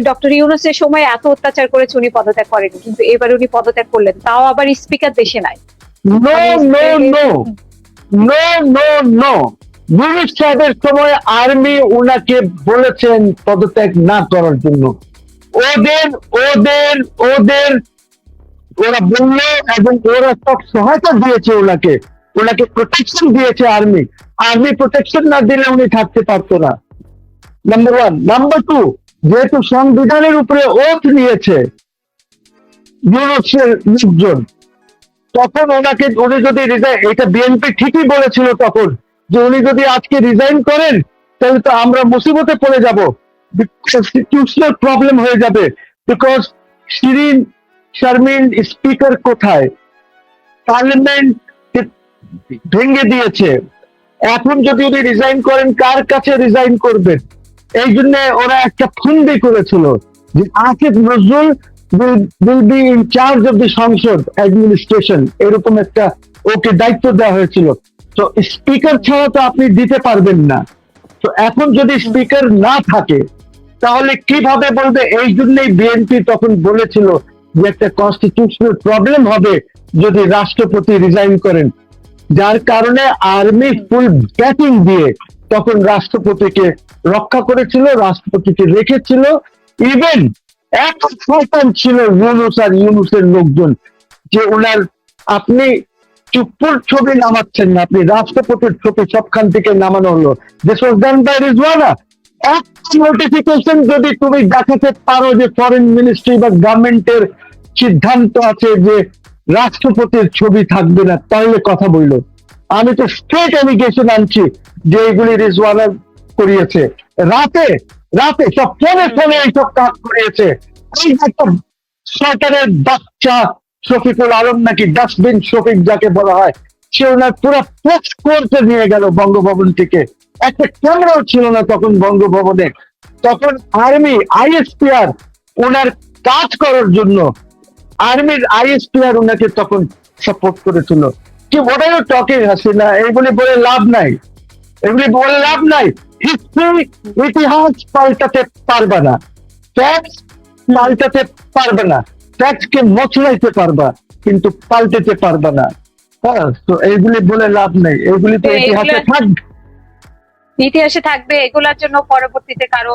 Doctor ইউনূসের সময় এত অত্যাচার করেছে, উনি পদত্যাগ করেনি, কিন্তু এবার উনি পদত্যাগ করলেন, তাও আবার স্পিকার দেশে নাই। নো মানে no no no no no Yunus সাহেবের সময় আর্মি উনাকে বলেছেন পদত্যাগ না করার জন্য। ওদের ওদের ওদের ওরা বলল এবং ওরা সব সহায়তা দিয়েছে ওনাকে, ওনাকে প্রোটেকশন দিয়েছে আর্মি। আর্মি প্রোটেকশন না দিলে উনি থাকতে পারতো না, নাম্বার ওয়ান। নাম্বার টু, যেহেতু সংবিধানের উপরে ওথ নিয়েছে ইউনূসের লোকজন, তখন ওনাকে উনি যদি রিজাইন, এটা বিএনপি ঠিকই বলেছিল তখন যে উনি যদি আজকে রিজাইন করেন তাহলে তো আমরা মুসিবতে পড়ে যাব, কনস্টিটিউশনাল প্রবলেম হয়ে যাবে। বিকজ শিরিন শারমিন স্পিকার কোথায়, পার্লামেন্ট ভেঙে দিয়েছে। এখন যদি উনি রিজাইন করেন, কার কাছে রিজাইন করবেন? এই জন্য ওরা একটা ফন্দি করেছিল যে Asif Nazrul will be in charge of the সংসদ অ্যাডমিনিস্ট্রেশন, এরকম একটা ওকে দায়িত্ব দেওয়া হয়েছিল। তো স্পিকার ছাড়া তো আপনি দিতে পারবেন না। তো এখন যদি স্পিকার না থাকে তাহলে কিভাবে বলবে? এই জন্যই বিএনপি তখন বলেছিল যে একটা কনস্টিটিউশনাল প্রবলেম হবে যদি রাষ্ট্রপতি রিজাইন করেন, যার কারণে আর্মি ফুল ব্যাটিং দিয়ে তখন রাষ্ট্রপতিকে রক্ষা করেছিল, রাষ্ট্রপতিকে রেখেছিল। ইভেন এক শয়তান ছিল ইউনূস আর ইউনূসের লোকজন, যে ওনার আপনি চুপ্পুর ছবি নামাচ্ছেন না, আপনি রাষ্ট্রপতির ছবি সবখান থেকে নামানো হলো। This was done by Rizwana. এক নোটিফিকেশন যদি তুমি দেখাতে পারো যে ফরেন মিনিস্ট্রি বা গভর্নমেন্টের সিদ্ধান্ত আছে যে রাষ্ট্রপতির ছবি থাকবে না, তাহলে কথা বললো। আমি তো স্ট্রেট এলিগেশন আনছি যে এগুলি রিজওয়ানা করিয়েছে। রাতে রাতে সব ফোনে ফোনে এইসব কাজ করিয়েছে। এই যে একটা সরকারের বাচ্চা শফিকুল আলম, নাকি ডাস্টবিন শফিক যাকে বলা হয়, সে ওনার পুরো পোস্ট করতে নিয়ে গেল বঙ্গভবন থেকে। একটা ক্যামেরাও ছিল না তখন বঙ্গভবনে। তখন আর্মি আইএসপিআর ওনার কাজ করার জন্য আর্মির আইএসপিআর ওনাকে তখন সাপোর্ট করেছিল। কি what are you talking Hasina? এগুলি বলে লাভ নাই, এগুলি বলে লাভ নাই। হিস্ট্রি, ইতিহাস পাল্টাতে পারবে না, ফ্যাক্টস পাল্টাতে পারবে না, ফ্যাক্টস কে মচড়াইতে পারবা কিন্তু পাল্টাতে পারবে না। হ্যাঁ, তো এইগুলি বলে লাভ নেই, এগুলি তো ইতিহাসে থাকবে, ইতিহাসে থাকবে। এগুলার জন্য পরবর্তীতে কারো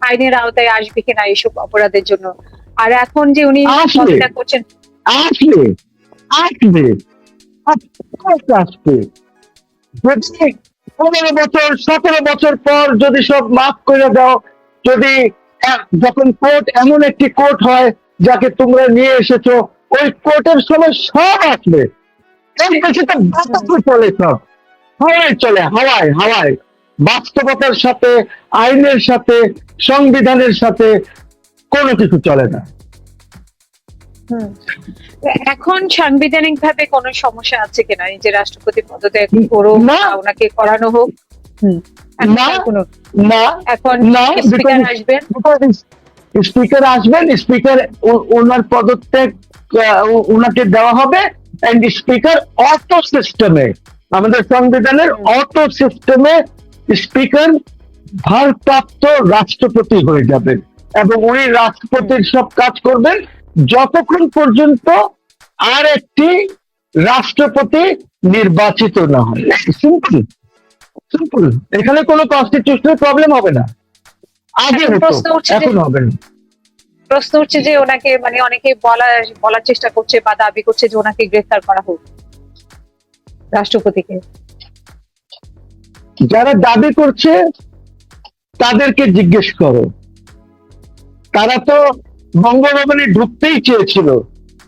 আইনের আওতায় আসবে কিনা এইসব অপরাধের জন্য। আর এখন যে উনি আসলে পদত্যাগ করছেন, আসলে আসবে আসবে যদি 15 বছর 17 বছর পর যদি সব মাফ করে দাও, যদি যখন কোর্ট এমন একটি কোর্ট হয় যাকে তোমরা নিয়ে এসেছো, ওই কোর্টের সময় সব আসবে। এই দেশে তো বাতাসে চলে, সব হাওয়ায় চলে, হাওয়ায় হাওয়ায়, বাস্তবতার সাথে, আইনের সাথে, সংবিধানের সাথে কোনো কিছু চলে না। এখন সাংবিধানিক ভাবে কোন সমস্যা আছে কিনা এই যে রাষ্ট্রপতি পদত্যাগ করুক না, বা ওনাকে করানো হোক? এখন না, আর কোনো না, এখন না, স্পিকার আসবেন, স্পিকার আসবেন, স্পিকার ওনার পদত্যাগ ওনাকে দেওয়া হবে। এন্ড স্পিকার অটো সিস্টেমে, আমাদের সংবিধানের অটো সিস্টেমে স্পিকার ভারপ্রাপ্ত রাষ্ট্রপতি হয়ে যাবেন এবং উনি রাষ্ট্রপতির সব কাজ করবেন যতক্ষণ পর্যন্ত আর একটি রাষ্ট্রপতি নির্বাচিত না হয়। সিম্পল সিম্পল, এখানে কোনো কনস্টিটিউশনাল প্রবলেম হবে না। আগে এখন হতো, প্রশ্ন উঠছে এখন হবে না। প্রশ্ন উঠছে যে ওনাকে মানে অনেকে বলার চেষ্টা করছে বা দাবি করছে যে ওনাকে গ্রেফতার করা হোক, রাষ্ট্রপতিকে। যারা দাবি করছে তাদেরকে জিজ্ঞেস করো, তারা তো বঙ্গভবনে ঢুকতেই চেয়েছিল।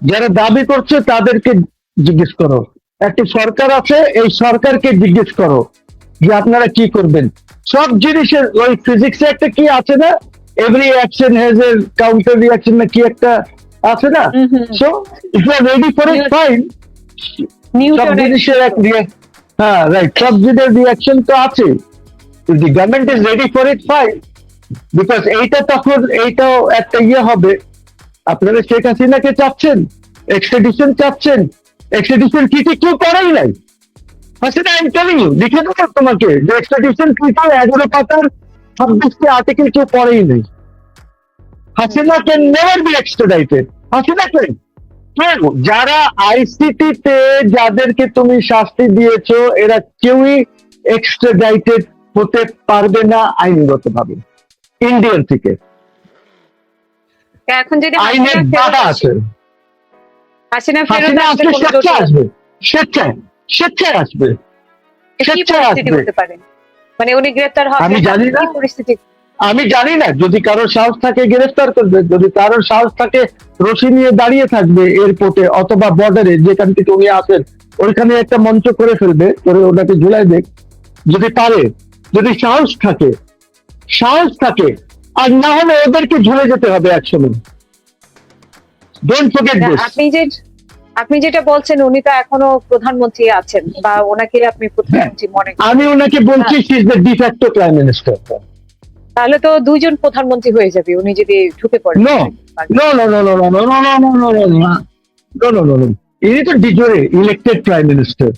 যারা দাবি করছে তাদেরকে জিজ্ঞেস করো। একটি সরকার আছে, এই সরকারকে জিজ্ঞেস করো যে আপনারা কি করবেন। সব জিনিসের ওই ফিজিক্সে একটা কি আছে না, every action has a counter reaction না কি একটা আছে না। So if you are ready for it, fine. সব জিনিসের এক হ্যাঁ রাইট, সব জিনিসের রিঅ্যাকশন তো আছে। If the government is ready for it, fine. Because এইটা তখন এইটাও একটা ইয়ে হবে। আপনারা শেখ হাসিনাকে চাচ্ছেন, এক্সট্রাডিশন চাচ্ছেন, এক্সট্রাডিশন কি কেউ করেই নাই। হাসিনা, আমি টেলিং ইউ, লিখে দেবো তোমাকে যে এক্সট্রাডিশন কি 11 পাতার 26টি আর্টিকেল কেউ পড়েই নেই। Hasina can never be extradited. Hasina can, যারা আইসিটি তে যাদেরকে তুমি শাস্তি দিয়েছো এরা কেউই এক্সট্রাডাইটেড হতে পারবে না আইনগত ভাবে ইন্ডিয়ান থেকে। এখন যদি আইনের বাধা আছে। হাসিনা ফেরত হাসিনা আসলে আসলে কোনো দোষ স্বেচ্ছায় নেই। আসবে, স্বেচ্ছায় স্বেচ্ছায় আসবে, কি স্বেচ্ছায় পরিস্থিতি আসবে। হতে পারে, মানে উনি গ্রেফতার হবে আমি জানি না। কি পরিস্থিতি? আমি জানি না, যদি কারোর সাহস থাকে গ্রেফতার করবে, যদি কারোর সাহস থাকে রশি নিয়ে দাঁড়িয়ে থাকবে এয়ারপোর্টে অথবা বর্ডারে যেখান থেকে উনি আসেন ওইখানে একটা মঞ্চ করে ফেলবে, করে ওনাকে ঝুলাই দেখ, যদি পারে, যদি সাহস থাকে, সাহস থাকে। আর না হলে ওদেরকে ঝুলে যেতে হবে একসময়। ডোন্ট ফরগেট না, দিস। আপনি যেটা বলছেন উনি তো এখনো প্রধানমন্ত্রী আছেন, বা ওনাকে আপনি প্রধানমন্ত্রী মনে করেন, আমি ওনাকে বলছি he is the de facto prime minister. তাহলে তো দুইজন প্রধানমন্ত্রী হয়ে যাবে উনি যদি ঢুকে পড়েন। No, no, no, no, no, no, no, no, no, no, no, no, no, no, no, no, no. ইনি তো ডিজোরে ইলেক্টেড প্রাইম মিনিস্টার,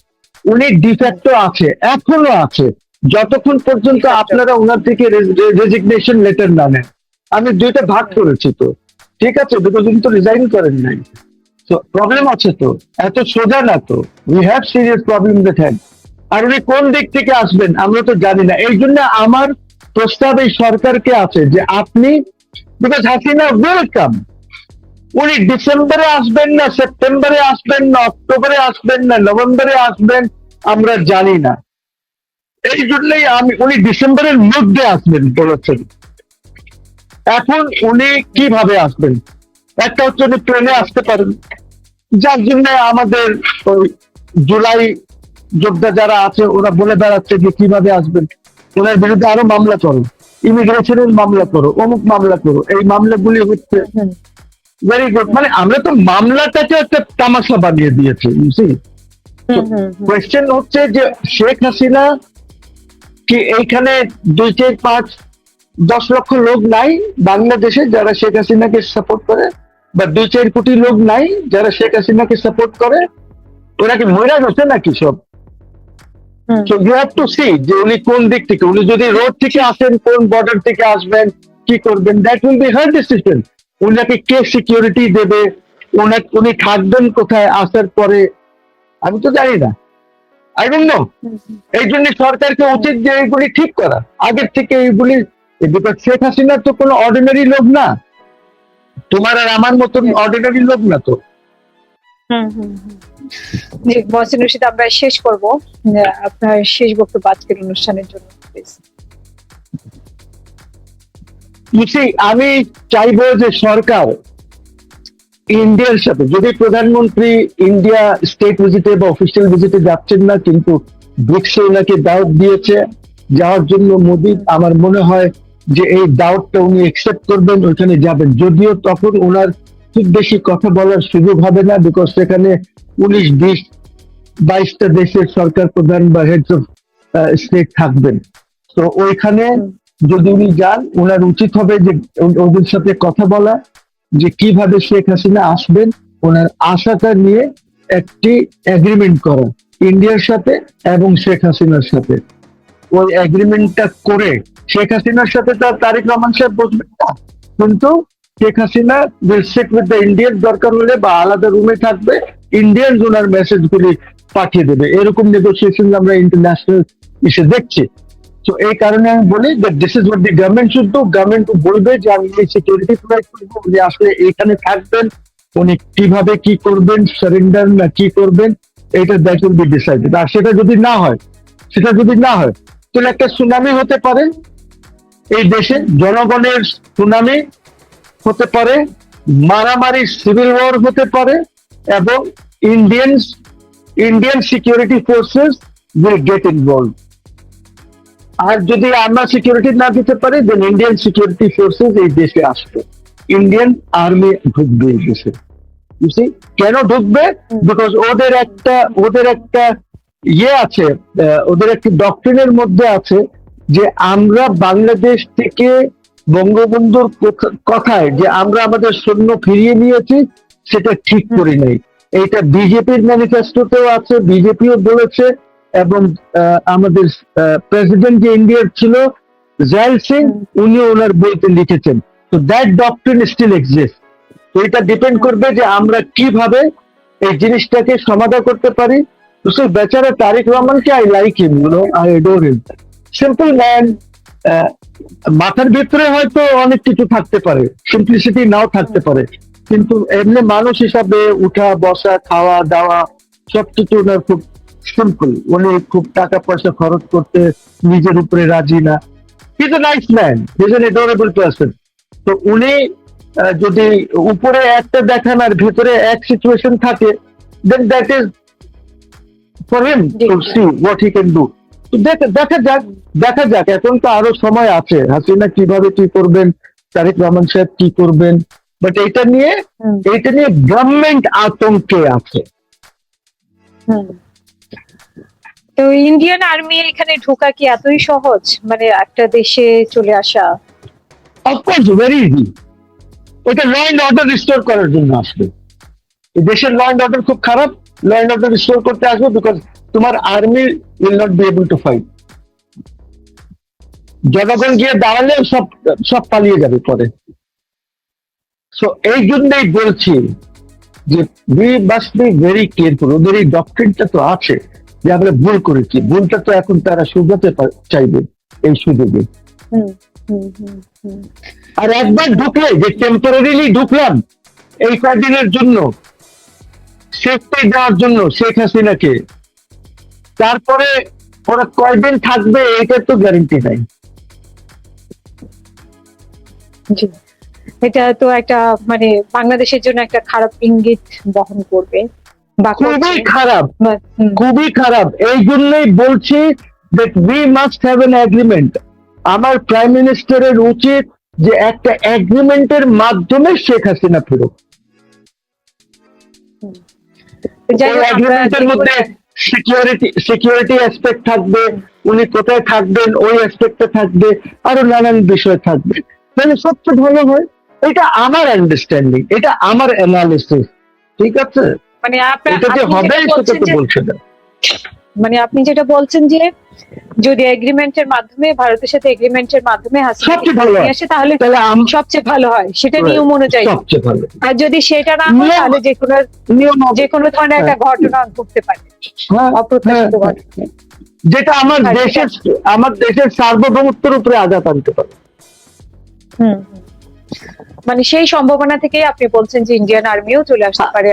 উনি ডিফ্যাক্টো আছে, এখনো আছে, যতক্ষণ পর্যন্ত De facto। আপনারা ওনার থেকে রেজিগনেশন লেটার না নেন। আমি দুইটা ভাগ করেছি তো, ঠিক আছে, বিকজ উনি তো রিজাইন করেন নাই, তো প্রবলেম আছে তো, এত সোজা না তো, we have serious problem that had. আর উনি কোন দিক থেকে আসবেন আমরা তো জানি না, এই জন্য আমার প্রস্তাব এই সরকারকে আছে যে আপনি, বিকজ হাসিনা ওয়েলকাম, উনি ডিসেম্বরে আসবেন না, সেপ্টেম্বরে আসবেন না, অক্টোবরে আসবেন না, নভেম্বরে আসবেন আমরা জানি না, এই জন্যই উনি ডিসেম্বরের মধ্যে আসবেন বলেছেন। এখন উনি কিভাবে আসবেন? একটা হচ্ছে উনি ট্রেনে আসতে পারেন, যার জন্য আমাদের ওই জুলাই যোদ্ধা যারা আছে ওরা বলে বেড়াচ্ছে যে কিভাবে আসবেন, ওনার বিরুদ্ধে আরো মামলা করো, ইমিগ্রেশনের মামলা করো, অমুক মামলা করো, এই মামলাগুলি হচ্ছে। ভেরি গুড, মানে আমরা তো মামলাটাকে একটা তামাশা বানিয়ে দিয়েছি। কোয়েশ্চেন হচ্ছে যে শেখ হাসিনা কি এইখানে 2, 4, 5, 10 লক্ষ লোক নাই বাংলাদেশে যারা শেখ হাসিনাকে সাপোর্ট করে, বা 2, 4 কোটি লোক নাই যারা শেখ হাসিনাকে সাপোর্ট করে? ওরা কি মহিলা গেছে নাকি সব? So you have to see যে উনি কোন দিক থেকে, উনি যদি রোড থেকে আসেন, কোন বর্ডার থেকে আসবেন, কি করবেন, that will be her decision. উনাকে কে সিকিউরিটি দেবে, উনি থাকবেন কোথায় আসার পরে, আমি তো জানি না, আই ডোন্ট নো। এই জন্য সরকারকে উচিত যে এইগুলি ঠিক করা আগের থেকে, এইগুলি, বিকজ শেখ হাসিনা তো কোনো অর্ডিনারি লোক না, তোমার আর আমার মতন অর্ডিনারি লোক না তো। মহসিন রশিদ, আমরা শেষ করব, আপনার শেষ বক্তব্য আজকের অনুষ্ঠানের জন্য প্লিজ। আমি চাইবো যে সরকার ইন্ডিয়ার সাথে, যদি প্রধানমন্ত্রী ইন্ডিয়া স্টেট ভিজিটে বা অফিসিয়াল ভিজিটে যাচ্ছেন না, কিন্তু ব্রিক্সে ওনাকে দাওয়াত দিয়েছে যাওয়ার জন্য মোদী, আমার মনে হয় যে এই দাওয়াতটা উনি একসেপ্ট করবেন, ওইখানে যাবেন। যদিও তখন ওনার খুব বেশি কথা বলার সুযোগ হবে না, বিকজ সেখানে 19, 20, 22টা দেশের সরকার প্রধান বা হেডস অফ স্টেট থাকবেন। তো ওইখানে যদি উনি যান, ওনার উচিত হবে যে ওদের সাথে কথা বলা, যে কিভাবে শেখ হাসিনা আসবেন, ওনার আশাটা নিয়ে একটি এগ্রিমেন্ট করা ইন্ডিয়ার সাথে এবং শেখ হাসিনার সাথে। ওই এগ্রিমেন্টটা করে শেখ হাসিনার সাথে তো তারেক রহমান সাহেব বসবেন না, কিন্তু Sheikh Hasina will seat with the Indian, দরকার হলে বা আলাদা রুমে থাকবে, ইন্ডিয়ান ওনার মেসেজ গুলি পাঠিয়ে দেবে। এরকম নেগোসিয়েশন আমরা ইন্টারন্যাশনাল ইসে দেখছি। তো এই কারণে আমি বলি যে this is what the government should do. Government বলবে যে আমি সিকিউরিটি প্রোভাইড করবো, যে আসলে এখানে থাকবেন, উনি কিভাবে কি করবেন, সারেন্ডার না কি করবেন, এটা দ্যাট উইল বি ডিসাইডেড। আর সেটা যদি না হয়, তাহলে একটা সুনামি হতে পারে এই দেশে, জনগণের সুনামি হতে পারে, মারামারি সিভিল ওয়ার হতে পারে, এবং Indian security forces will get involve. আর যদি আমরা সিকিউরিটি না দিতে পারি, দেন ইন্ডিয়ান সিকিউরিটি ফোর্সেস এই দেশে আসবে, ইন্ডিয়ান আর্মি ঢুকবে এই দেশে। কেন ঢুকবে? বিকজ ওদের একটা ইয়ে আছে, ওদের একটা ডক্ট্রিনের মধ্যে আছে যে আমরা বাংলাদেশ থেকে বঙ্গবন্ধুর কথায় যে আমরা আমাদের সৈন্য ফিরিয়ে নিয়েছি, সেটা ঠিক করি নাই। এইটা বিজেপির ম্যানিফেস্টোতেও আছে, বিজেপিও বলেছে, এবং আমাদের প্রেসিডেন্ট যে ইন্ডিয়ার ছিল জায়েল সিং, উনি ওনার বইতে লিখেছেন। তো তো দ্যাট ডক্ট্রিন স্টিল এক্সিস্ট। তো এটা ডিপেন্ড করবে যে আমরা কিভাবে এই জিনিসটাকে সমাধান করতে পারি। তো সেই বেচারা তারেক রহমানকে I like him, I adore him, simple man. মাথার ভিতরে হয়তো অনেক কিছু থাকতে পারে, সিম্পলিসিটি নাও থাকতে পারে, কিন্তু এমনি মানুষ হিসাবে উঠা বসা খাওয়া দাওয়া সবকিছু ওনার খুব সিম্পল। উনি খুব টাকা পয়সা খরচ করতে নিজের উপরে রাজি না। He is a nice man, he is an adorable person. তো উনি যদি উপরে একটা দেখান আর ভেতরে এক সিচুয়েশন থাকে, then that is for him to see what he can do. দেখা যাক, এখন তো আরো সময় আছে। হাসিনা কিভাবে কি করবেন, তারেক রহমান সাহেব কি করবেন, বাট এটা নিয়ে গভর্নমেন্ট আতঙ্কে আছে। তো ইন্ডিয়ান আর্মি এখানে ঢোকা কি এতই সহজ, মানে একটা দেশে চলে আসা? Of course very easy. ওটা ল অ্যান্ড অর্ডার রিস্টোর করার জন্য আসবে। এই দেশের ল অ্যান্ড অর্ডার খুব খারাপ, ল অ্যান্ড অর্ডার রিস্টোর করতে আসবে, বিকজ তোমার army will not be able to fight. জনগণ গিয়ে দাঁড়ালে সব পালিয়ে যাবে পরে। সো এই জন্যই বলছি যে we must be very careful. ওদের এই ডক্ট্রিনটা তো আছে যে আমরা ভুল করেছি, ভুলটা তো এখন তারা শুধরাতে চাইবে এই সুযোগে। আর একবার ঢুকলে, যে টেম্পোরারিলি ঢুকলাম এই কয়েকদিনের জন্য সেফটি দেওয়ার জন্য শেখ হাসিনাকে, তারপরে ওরা কয়দিন থাকবে এটার তো গ্যারান্টি নাই। এটা তো একটা মানে বাংলাদেশের জন্য একটা খারাপ ইঙ্গিত বহন করবে। খুবই খারাপ, খুবই খারাপ। এই জন্যই বলছি that we must have an agreement. আমার প্রাইম মিনিস্টারের উচিত যে একটা এগ্রিমেন্টের মাধ্যমে শেখ হাসিনা ফেরত। এগ্রিমেন্টের মধ্যে সিকিউরিটি অ্যাসপেক্ট থাকবে, উনি কোথায় থাকবেন ওই অ্যাসপেক্টে থাকবে, আরো নানান বিষয় থাকবে, তাহলে সবচেয়ে ভালো হয়। এটা আমার আন্ডারস্ট্যান্ডিং, এটা আমার অ্যানালিসিস, ঠিক আছে? মানে এটা যে হবে সেটা তো বলছে না। মানে আপনি যেটা বলছেন যে যদি এগ্রিমেন্টের মাধ্যমে, ভারতের সাথে এগ্রিমেন্টের মাধ্যমে হাসিনা আসে তাহলে সবচেয়ে ভালো হয়, সেটা নিয়ম অনুযায়ী সবচেয়ে ভালো। আর যদি সেটা না হয় তাহলে যে কোনো ধরনের একটা ঘটনা ঘটতে পারে, অপ্রত্যাশিত ঘটনা, যেটা আমার দেশের সার্বভৌমত্বের উপরে আঘাত আনতে পারে। মানে সেই সম্ভাবনা থেকে আপনি বলছেন যে ইন্ডিয়ান আর্মিও চলে আসতে পারে।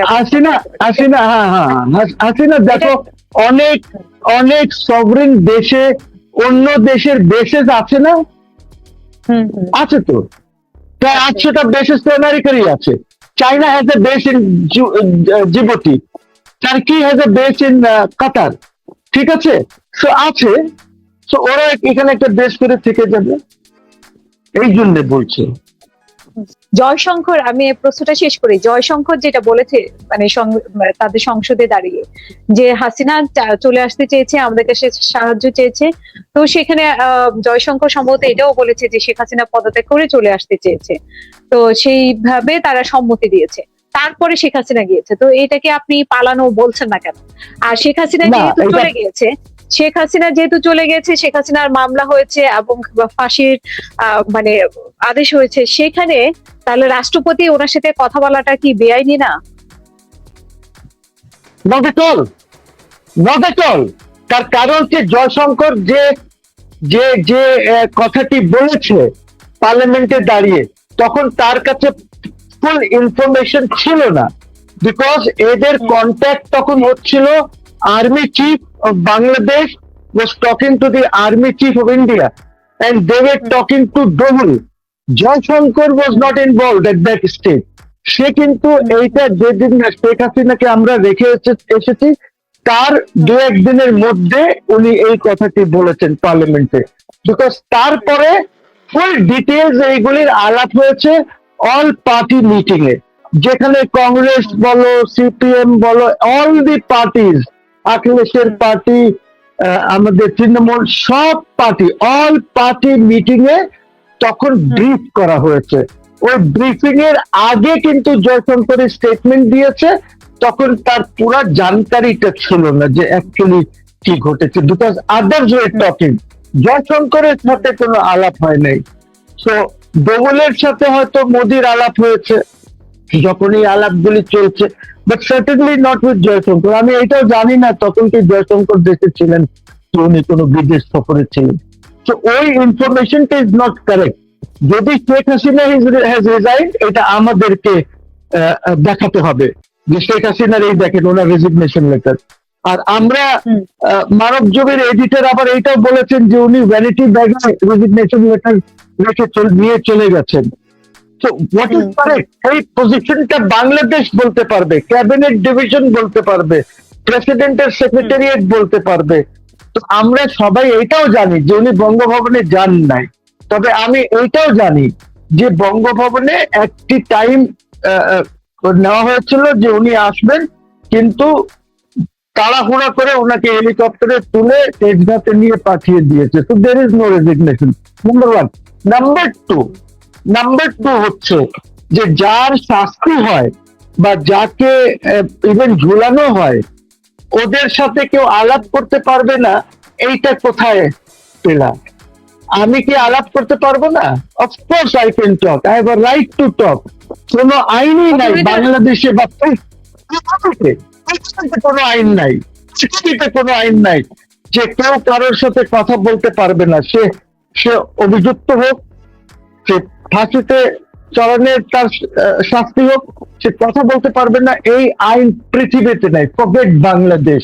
হাসিনা দেখো, অনেক সভরেন দেশে অন্য দেশের বেসেস আছে না? আছে তো, প্রায় 800টা বেসেস তো আমেরিকারই আছে। China has a base in Djibouti, Turkey has a base in Qatar, ঠিক আছে? সো আছে, সো ওরা এখানে একটা বেস করে থেকে যাবে, এই জন্য বলছে। জয়শঙ্কর, আমি এই প্রশ্নটা শেষ করি। জয়শঙ্কর যেটা বলেছে মানে তাদের সংসদে দাঁড়িয়ে যে হাসিনা চলে আসতে চেয়েছে, আমাদের কাছে সাহায্য চেয়েছে, তো সেখানে জয়শঙ্কর সম্ভবত এটাও বলেছে যে শেখ হাসিনা পদত্যাগ করে চলে আসতে চেয়েছে, তো সেইভাবে তারা সম্মতি দিয়েছে। তারপরে শেখ হাসিনা গিয়েছে, তো এটাকে আপনি পালানো বলছেন না কেন? আর শেখ হাসিনা যেহেতু চলে গেছে, শেখ হাসিনার মামলা হয়েছে এবং ফাঁসির মানে আদেশ হয়েছে, সেখানে তাহলে রাষ্ট্রপতি ওনার সাথে কথা বলাটা কি বেআইনি না? Not at all. তার কারণ যে জয়শঙ্কর যে কথাটি বলেছে পার্লামেন্টে দাঁড়িয়ে, তখন তার কাছে ফুল ইনফরমেশন ছিল না, বিকজ এদের কন্ট্যাক্ট তখন হচ্ছিল army chief of Bangladesh was talking to the army chief of India and they were talking to Dohul. Jaishankar was not involved at that stage. সে কিন্তু এইটা যেদিন শেখ হাসিনাকে আমরা রেখে এসেছি তার দু একদিনের মধ্যে উনি এই কথাটি বলেছেন পার্লামেন্টে, বিকজ তারপরে ফুল ডিটেলস এইগুলির আলাপ হয়েছে অল পার্টি মিটিং এ, যেখানে কংগ্রেস বলো, সিপিএম বলো, অল দি পার্টিজ, আখিলেশের পার্টি, আমাদের তৃণমূল, সব পার্টি, অল পার্টি মিটিং এ তখন ব্রিফ করা হয়েছে। ওই ব্রিফিং এর আগে কিন্তু জয়শঙ্করের স্টেটমেন্ট দিয়েছে, তখন তার পুরো জানকারিটা ছিল না যে অ্যাকচুয়ালি কি ঘটেছে, বিকজ আদার্স ওয়ে টকিং, জয়শঙ্করের সাথে কোনো আলাপ হয় নাই। সো দোগলের সাথে হয়তো মোদির আলাপ হয়েছে, যখন এই আলাপগুলি চলছে, but certainly not with Jaishankar. আমি এটাও জানি না তখন কি জয়শঙ্কর দেশে ছিলেন, তো উনি কোনো বিদেশ সফরে ছিলেন। তো ওই ইনফরমেশনটা ইজ নট কারেক্ট। যদি শেখ হাসিনা হ্যাজ রিজাইন, এটা আমাদেরকে দেখাতে হবে যে শেখ হাসিনার এই দেখেন ওনার রেজিগনেশন লেটার। আর আমরা মানব জমির এডিটর আবার এইটাও বলেছেন যে উনি ভ্যানিটি ব্যাগে রেজিগনেশন লেটার রেখে নিয়ে চলে গেছেন। তো হোয়াট ইজ কারেক্ট? এই পজিশনটা বাংলাদেশ বলতে পারবে, ক্যাবিনেট ডিভিশন বলতে পারবে, প্রেসিডেন্টের সেক্রেটারিয়েট বলতে পারবে। তো আমরা সবাই এটাও জানি যে উনি বঙ্গভবনে যান নাই। তবে আমি এইটাও জানি যে বঙ্গভবনে একটি টাইম নেওয়া হয়েছিল যে উনি আসবেন, কিন্তু তাড়াহুড়া করে ওনাকে হেলিকপ্টারে তুলে তেজগাঁতে নিয়ে পাঠিয়ে দিয়েছে। তো there is no resignation, number one. Number two হচ্ছে যে যার শাস্তি হয় বা যাকে ইভেন ঝুলানো হয়, ওদের সাথে কেউ আলাপ করতে পারবে না, এইটা কোথায় পেলাম? আমি কি আলাপ করতে পারবো না? Of course I can talk, I have a right to talk. কোনো আইনই নাই বাংলাদেশে বা পৃথিবীতে কোনো আইন নাই, পৃথিবীতে কোনো আইন নাই যে কেউ কারোর সাথে কথা বলতে পারবে না। সে সে অভিযুক্ত হোক, সে ফাঁসিতে চরণের তার শাস্তি হোক, সে কথা বলতে পারবে না, এই আইন পৃথিবীতে নাই। ফরগেট বাংলাদেশ।